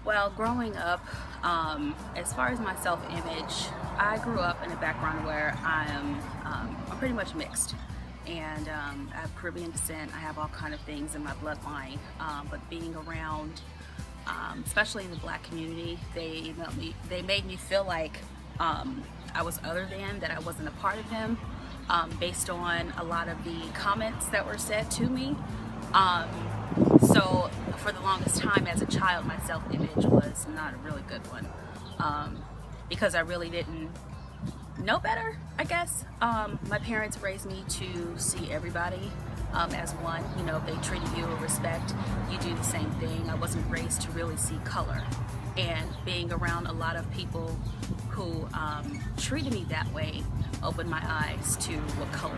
Well, growing up, as far as my self-image, I grew up in a background where I'm pretty much mixed, and I have Caribbean descent. I have all kind of things in my bloodline, but being around, especially in the Black community, they made me feel like I was other than, that I wasn't a part of them, based on a lot of the comments that were said to me. Um, so for the longest time as a child, my self-image was not a really good one, because I really didn't know better, I guess. My parents raised me to see everybody as one. You know, if they treated you with respect, you do the same thing. I wasn't raised to really see color. And being around a lot of people who treated me that way opened my eyes to what color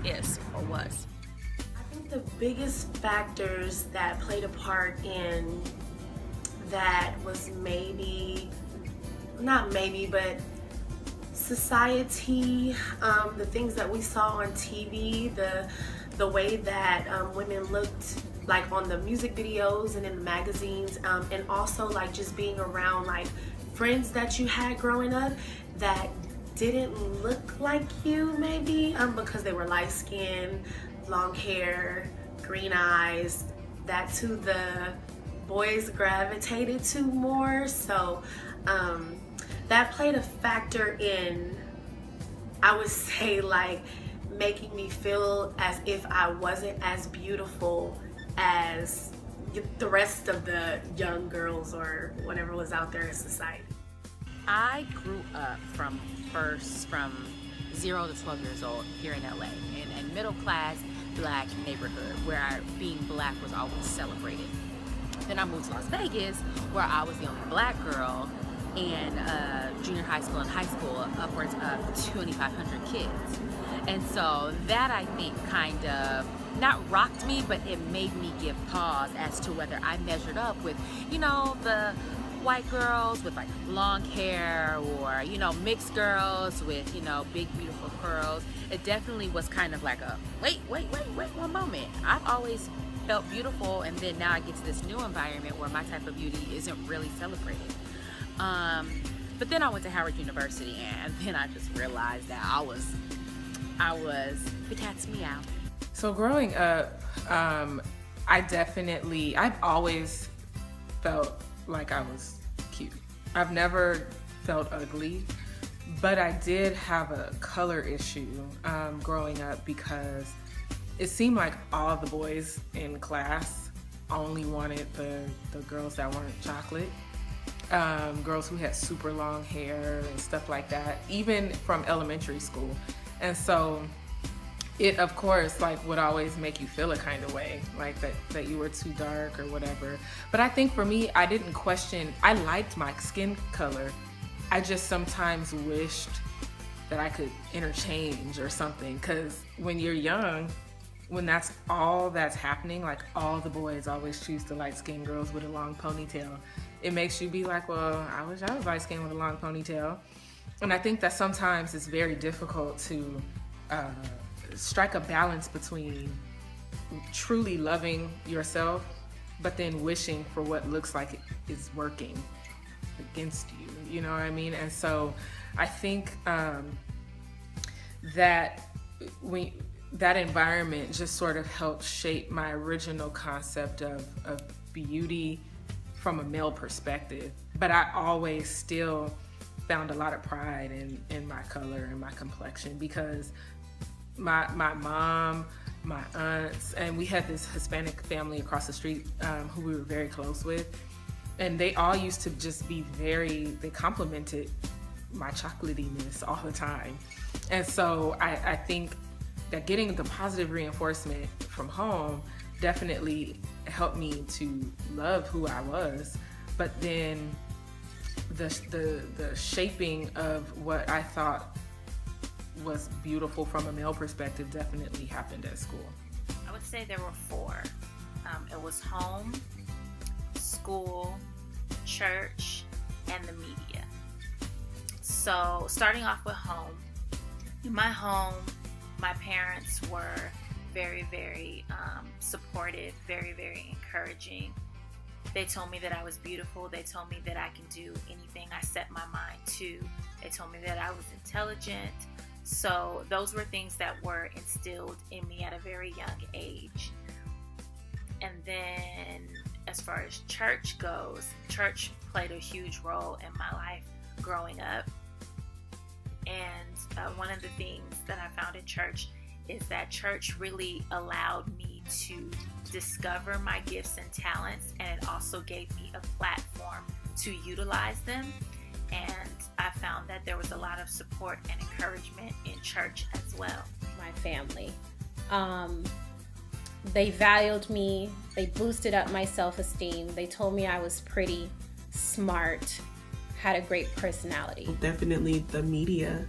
is or was. I think the biggest factors that played a part in that was not maybe, but society, the things that we saw on TV, the way that women looked like on the music videos and in the magazines, and also like just being around like friends that you had growing up that didn't look like you maybe, because they were light skinned, long hair, green eyes. That's who the boys gravitated to more. So that played a factor in, I would say, like making me feel as if I wasn't as beautiful as the rest of the young girls or whatever was out there in society. I grew up from 0 to 12 years old here in LA, in a middle class Black neighborhood where being Black was always celebrated. Then I moved to Las Vegas, where I was the only Black girl in junior high school and high school, upwards of 2,500 kids. And so that, I think, kind of not rocked me, but it made me give pause as to whether I measured up with, the white girls with like long hair, or mixed girls with big beautiful curls. It definitely was kind of like a wait one moment. I've always felt beautiful, and then now I get to this new environment where my type of beauty isn't really celebrated. But then I went to Howard University, and then I just realized that I was the cat's meow. So growing up, I've always felt like I was cute. I've never felt ugly, but I did have a color issue growing up, because it seemed like all the boys in class only wanted the girls that weren't chocolate. Girls who had super long hair and stuff like that, even from elementary school. And so it, of course, like would always make you feel a kind of way, like that you were too dark or whatever. But I think for me, I didn't question, I liked my skin color. I just sometimes wished that I could interchange or something, because when you're young, when that's all that's happening, like all the boys always choose the light-skinned girls with a long ponytail, it makes you be like, well, I wish I was light-skinned with a long ponytail. And I think that sometimes it's very difficult to strike a balance between truly loving yourself, but then wishing for what looks like it is working against you, you know what I mean? And so I think that environment just sort of helped shape my original concept of beauty from a male perspective. But I always still found a lot of pride in my color and my complexion, because my mom, my aunts, and we had this Hispanic family across the street who we were very close with, and they all used to just be they complimented my chocolatiness all the time. And so I think that getting the positive reinforcement from home definitely helped me to love who I was. But then the shaping of what I thought was beautiful from a male perspective definitely happened at school. I would say there were 4. It was home, school, church, and the media. So starting off with home. In my home, my parents were very, very supportive, very, very encouraging. They told me that I was beautiful. They told me that I can do anything I set my mind to. They told me that I was intelligent. So those were things that were instilled in me at a very young age. And then as far as church goes, church played a huge role in my life growing up. And one of the things that I found in church is that church really allowed me to discover my gifts and talents, and it also gave me a platform to utilize them. And I found that there was a lot of support and encouragement in church as well. My family. They valued me. They boosted up my self-esteem. They told me I was pretty, smart, had a great personality. Definitely the media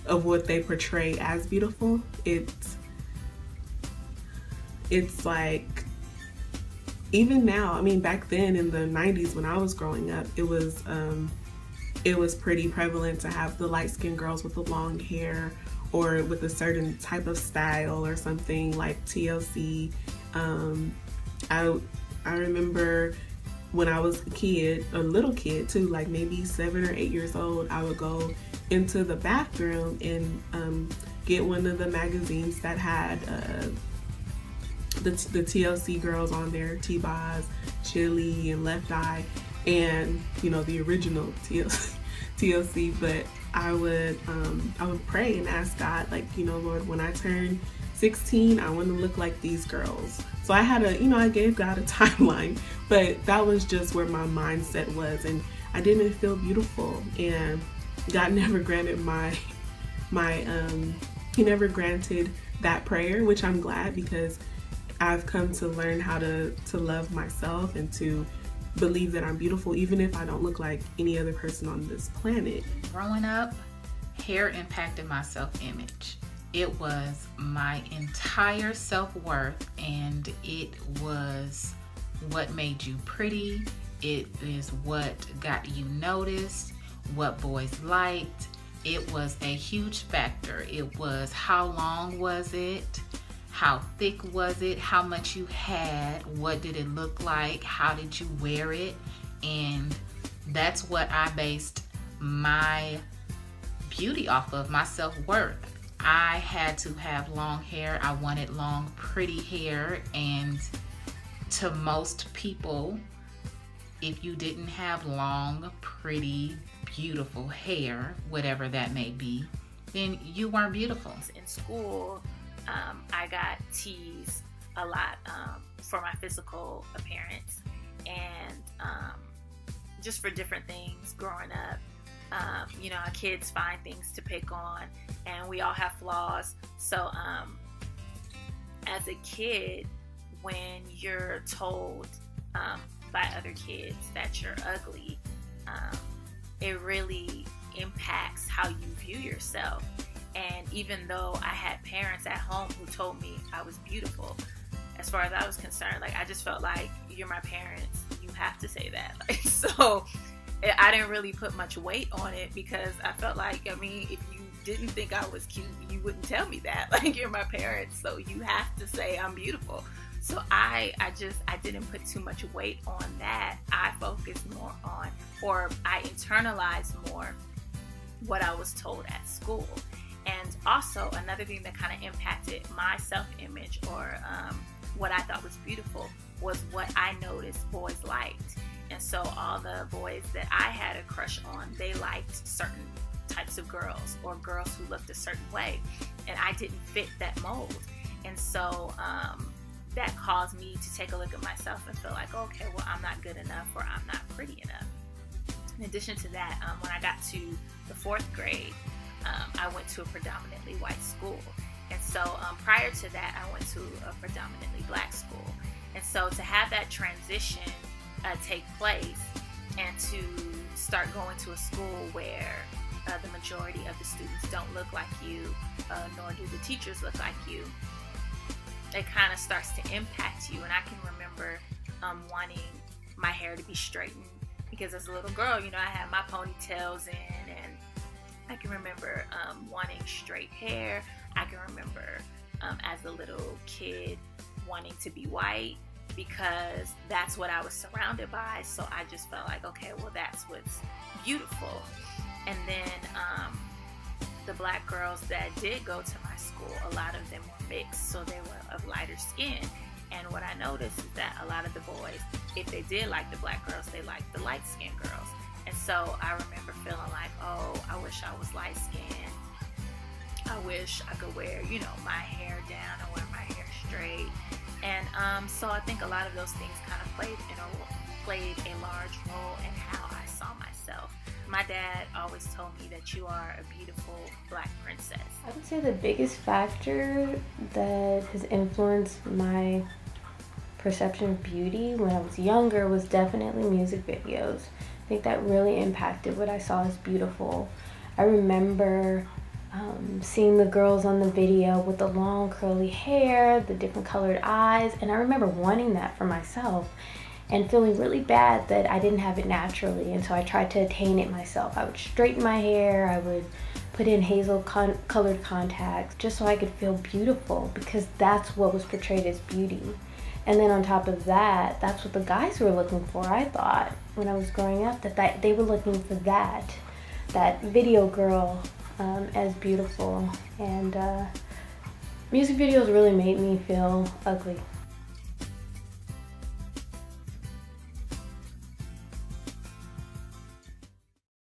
of what they portray as beautiful. It's like, even now, I mean, back then in the 90s when I was growing up, it was pretty prevalent to have the light-skinned girls with the long hair or with a certain type of style or something like TLC. I remember when I was a little kid too, like maybe 7 or 8 years old, I would go into the bathroom and get one of the magazines that had the TLC girls on there, T-Boz, Chili, and Left Eye, and the original TLC. But I would pray and ask God, like, Lord, when I turn 16, I want to look like these girls. So I had I gave God a timeline, but that was just where my mindset was, and I didn't feel beautiful, and God never granted He never granted that prayer, which I'm glad, because I've come to learn how to love myself and to believe that I'm beautiful, even if I don't look like any other person on this planet. Growing up, hair impacted my self-image. It was my entire self-worth, and it was what made you pretty. It is what got you noticed, what boys liked. It was a huge factor. It was how long was it, how thick was it, how much you had, what did it look like, how did you wear it, and that's what I based my beauty off of, my self-worth. I had to have long hair. I wanted long, pretty hair, and to most people, if you didn't have long, pretty, beautiful hair, whatever that may be, then you weren't beautiful. In school, I got teased a lot for my physical appearance, and just for different things growing up. Kids find things to pick on, and we all have flaws. So as a kid, when you're told by other kids that you're ugly, it really impacts how you view yourself. And even though I had parents at home who told me I was beautiful, as far as I was concerned, like, I just felt like, you're my parents, you have to say that. So I didn't really put much weight on it, because I felt like, if you didn't think I was cute, you wouldn't tell me that. Like, you're my parents, so you have to say I'm beautiful. So I didn't put too much weight on that. I focused more on, or I internalized more what I was told at school. And also another thing that kind of impacted my self-image, or what I thought was beautiful, was what I noticed boys liked. And so all the boys that I had a crush on, they liked certain types of girls, or girls who looked a certain way, and I didn't fit that mold. And so that caused me to take a look at myself and feel like, okay, well, I'm not good enough, or I'm not pretty enough. In addition to that, when I got to the 4th grade, I went to a predominantly white school. And so prior to that, I went to a predominantly black school. And so to have that transition take place, and to start going to a school where the majority of the students don't look like you, nor do the teachers look like you, it kind of starts to impact you. And I can remember wanting my hair to be straightened, because as a little girl, I had my ponytails in, and I can remember wanting straight hair. I can remember as a little kid wanting to be white, because that's what I was surrounded by. So I just felt like, okay, well, that's what's beautiful. And then the black girls that did go to my school, a lot of them were mixed, so they were of lighter skin. And what I noticed is that a lot of the boys, if they did like the black girls, they liked the light-skinned girls. And so I remember feeling like, oh, I wish I was light-skinned. I wish I could wear, you know, my hair down and wear my hair straight. And so I think a lot of those things kind of played a large role in how I saw myself. My dad always told me that you are a beautiful black princess. I would say the biggest factor that has influenced my perception of beauty when I was younger was definitely music videos. I think that really impacted what I saw as beautiful. I remember seeing the girls on the video with the long curly hair, the different colored eyes, and I remember wanting that for myself and feeling really bad that I didn't have it naturally, and so I tried to attain it myself. I would straighten my hair, I would put in hazel colored contacts just so I could feel beautiful, because that's what was portrayed as beauty. And then on top of that, that's what the guys were looking for, I thought, when I was growing up, that they were looking for that video girl as beautiful. And music videos really made me feel ugly.